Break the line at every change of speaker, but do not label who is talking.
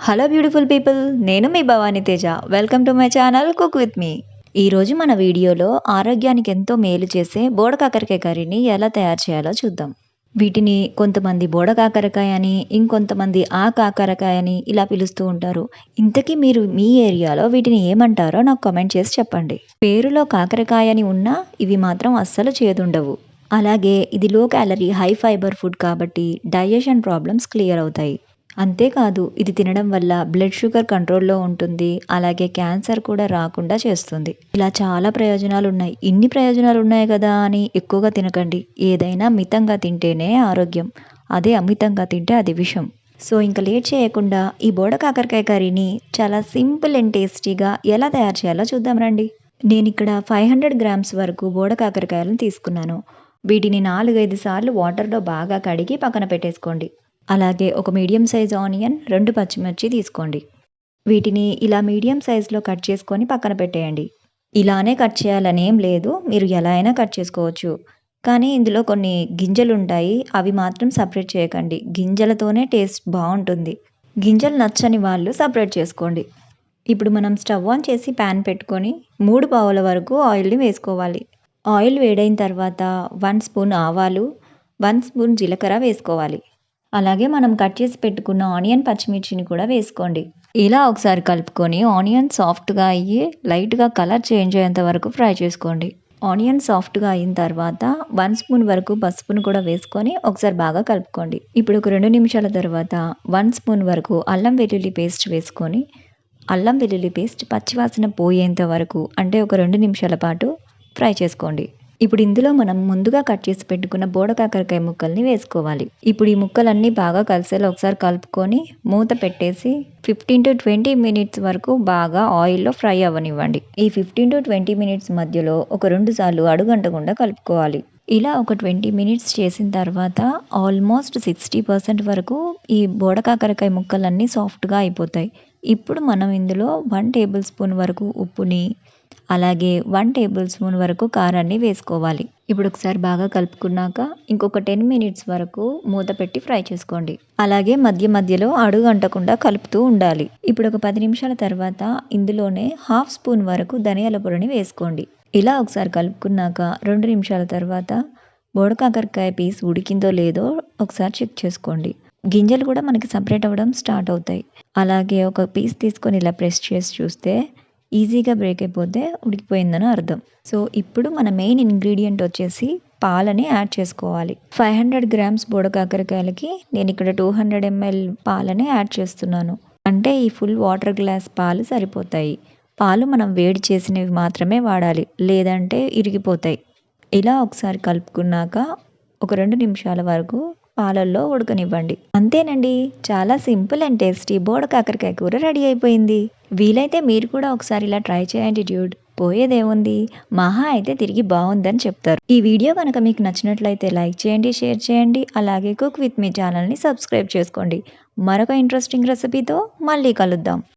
Hello beautiful people, నేను మీ Bhavani Teja. Welcome to my channel cook with me. ఈరోజు మన వీడియోలో ఆరోగ్యానికి ఎంతో మేలు చేసే బోడ కాకరకాయ కర్రీని ఎలా తయారు చేయాలో చూద్దాం. వీటిని కొంతమంది బోడ కాకరకాయ అని, ఇంకొంతమంది ఆ కాకరకాయ అని ఇలా పిలుస్తూ ఉంటారు. ఇంతకీ మీరు మీ ఏరియాలో వీటిని ఏమంటారో నాకు కామెంట్ చేసి చెప్పండి. పేరులో కాకరకాయ అని ఉన్నా ఇవి మాత్రం అస్సలు చేదుండవు. అలాగే ఇది low calorie high fibre food కాబట్టి డైజెషన్ ప్రాబ్లమ్స్ క్లియర్ అవుతాయి. అంతేకాదు ఇది తినడం వల్ల బ్లడ్ షుగర్ కంట్రోల్‌లో ఉంటుంది. అలాగే క్యాన్సర్ కూడా రాకుండా చేస్తుంది. ఇలా చాలా ప్రయోజనాలున్నాయి. ఇన్ని ప్రయోజనాలున్నాయి కదా అని ఎక్కువగా తినకండి. ఏదైనా మితంగా తింటేనే ఆరోగ్యం. అదే అమితంగా తింటే అది విషం. సో ఇంక లేట్ చేయకుండా ఈ బోడ కాకరకాయ కర్రీని చాలా సింపుల్ అండ్ టేస్టీగా ఎలా తయారు చేయాలో చూద్దాం రండి. నేనిక్కడ 500 గ్రామ్స్ వరకు బోడ కాకరకాయలను తీసుకున్నాను. వీటిని 4, 5 సార్లు వాటర్‌లో బాగా కడిగి పక్కన పెట్టేసుకోండి. అలాగే ఒక మీడియం సైజ్ ఆనియన్, 2 పచ్చిమిర్చి తీసుకోండి. వీటిని ఇలా మీడియం సైజ్‌లో కట్ చేసుకొని పక్కన పెట్టేయండి. ఇలానే కట్ చేయాలనేం లేదు. మీరు ఎలా అయినా కట్ చేసుకోవచ్చు. కానీ ఇందులో కొన్ని గింజలుంటాయి. అవి మాత్రం సెపరేట్ చేయకండి. గింజలతోనే టేస్ట్ బావుంటుంది. గింజలు నచ్చని వాళ్ళు సెపరేట్ చేసుకోండి. ఇప్పుడు మనం స్టవ్ ఆన్ చేసి పాన్ పెట్టుకొని 3 పావుల వరకు ఆయిల్‌ని వేసుకోవాలి. ఆయిల్ వేడైన తర్వాత 1 స్పూన్ ఆవాలు, 1 స్పూన్ జీలకర్ర వేసుకోవాలి. అలాగే మనం కట్ చేసి పెట్టుకున్న ఆనియన్, పచ్చిమిర్చిని కూడా వేసుకోండి. ఇలా ఒకసారి కలుపుకొని ఆనియన్ సాఫ్ట్‌గా అయ్యి లైట్‌గా కలర్ చేంజ్ అయ్యేంత వరకు ఫ్రై చేసుకోండి. ఆనియన్ సాఫ్ట్‌గా అయిన తర్వాత 1 స్పూన్ వరకు పసుపును కూడా వేసుకొని ఒకసారి బాగా కలుపుకోండి. ఇప్పుడు ఒక 2 నిమిషాల తర్వాత 1 స్పూన్ వరకు అల్లం వెల్లుల్లి పేస్ట్ వేసుకొని, అల్లం వెల్లుల్లి పేస్ట్ పచ్చివాసన పోయేంత వరకు అంటే ఒక 2 నిమిషాల పాటు ఫ్రై చేసుకోండి. ఇప్పుడు ఇందులో మనం ముందుగా కట్ చేసి పెట్టుకున్న బోడ కాకరకాయ ముక్కల్ని వేసుకోవాలి. ఇప్పుడు ఈ ముక్కలన్నీ బాగా కలిసేలా ఒకసారి కలుపుకొని మూత పెట్టేసి 15-20 మినిట్స్ వరకు బాగా ఆయిల్‌లో ఫ్రై అవ్వనివ్వండి. ఈ 15-20 మినిట్స్ మధ్యలో ఒక 2 సార్లు అడుగంటకుండా కలుపుకోవాలి. ఇలా ఒక 20 మినిట్స్ చేసిన తర్వాత ఆల్మోస్ట్ 60% వరకు ఈ బోడ కాకరకాయ ముక్కలన్నీ సాఫ్ట్‌గా అయిపోతాయి. ఇప్పుడు మనం ఇందులో 1 టేబుల్ స్పూన్ వరకు ఉప్పుని, అలాగే 1 టేబుల్ స్పూన్ వరకు కారాన్ని వేసుకోవాలి. ఇప్పుడు ఒకసారి బాగా కలుపుకున్నాక ఇంకొక 10 మినిట్స్ వరకు మూత పెట్టి ఫ్రై చేసుకోండి. అలాగే మధ్య మధ్యలో అడుగు అంటకుండా కలుపుతూ ఉండాలి. ఇప్పుడు ఒక 10 నిమిషాల తర్వాత ఇందులోనే హాఫ్ స్పూన్ వరకు ధనియాల పొడిని వేసుకోండి. ఇలా ఒకసారి కలుపుకున్నాక 2 నిమిషాల తర్వాత బోడ కాకరకాయ పీస్ ఉడికిందో లేదో ఒకసారి చెక్ చేసుకోండి. గింజలు కూడా మనకి సెపరేట్ అవ్వడం స్టార్ట్ అవుతాయి. అలాగే ఒక పీస్ తీసుకొని ఇలా ప్రెస్ చేసి చూస్తే ఈజీగా బ్రేక్ అయిపోతే ఉడికిపోయిందని అర్థం. సో ఇప్పుడు మన మెయిన్ ఇంగ్రీడియంట్ వచ్చేసి పాలని యాడ్ చేసుకోవాలి. 500 గ్రామ్స్ బోడ కాకరకాయలకి నేను ఇక్కడ 200 ml పాలని యాడ్ చేస్తున్నాను. అంటే ఈ ఫుల్ వాటర్ గ్లాస్ పాలు సరిపోతాయి. పాలు మనం వేడి చేసినవి మాత్రమే వాడాలి. లేదంటే ఇరిగిపోతాయి. ఇలా ఒకసారి కలుపుకున్నాక ఒక 2 నిమిషాల వరకు పాలల్లో ఉడకనివ్వండి. అంతేనండి. చాలా సింపుల్ అండ్ టేస్టీ బోడ కాకరకాయ కూర రెడీ అయిపోయింది. వీలైతే మీరు కూడా ఒకసారి ఇలా ట్రై చేయండి డ్యూడ్. పోయేదేముంది? మహా అయితే తిరిగి బావుందని చెప్తారు. ఈ వీడియో కనుక మీకు నచ్చినట్లయితే లైక్ చేయండి, షేర్ చేయండి. అలాగే కుక్ విత్ మీ ఛానల్‌ని సబ్స్క్రైబ్ చేసుకోండి. మరొక ఇంట్రెస్టింగ్ రెసిపీతో మళ్ళీ కలుద్దాం.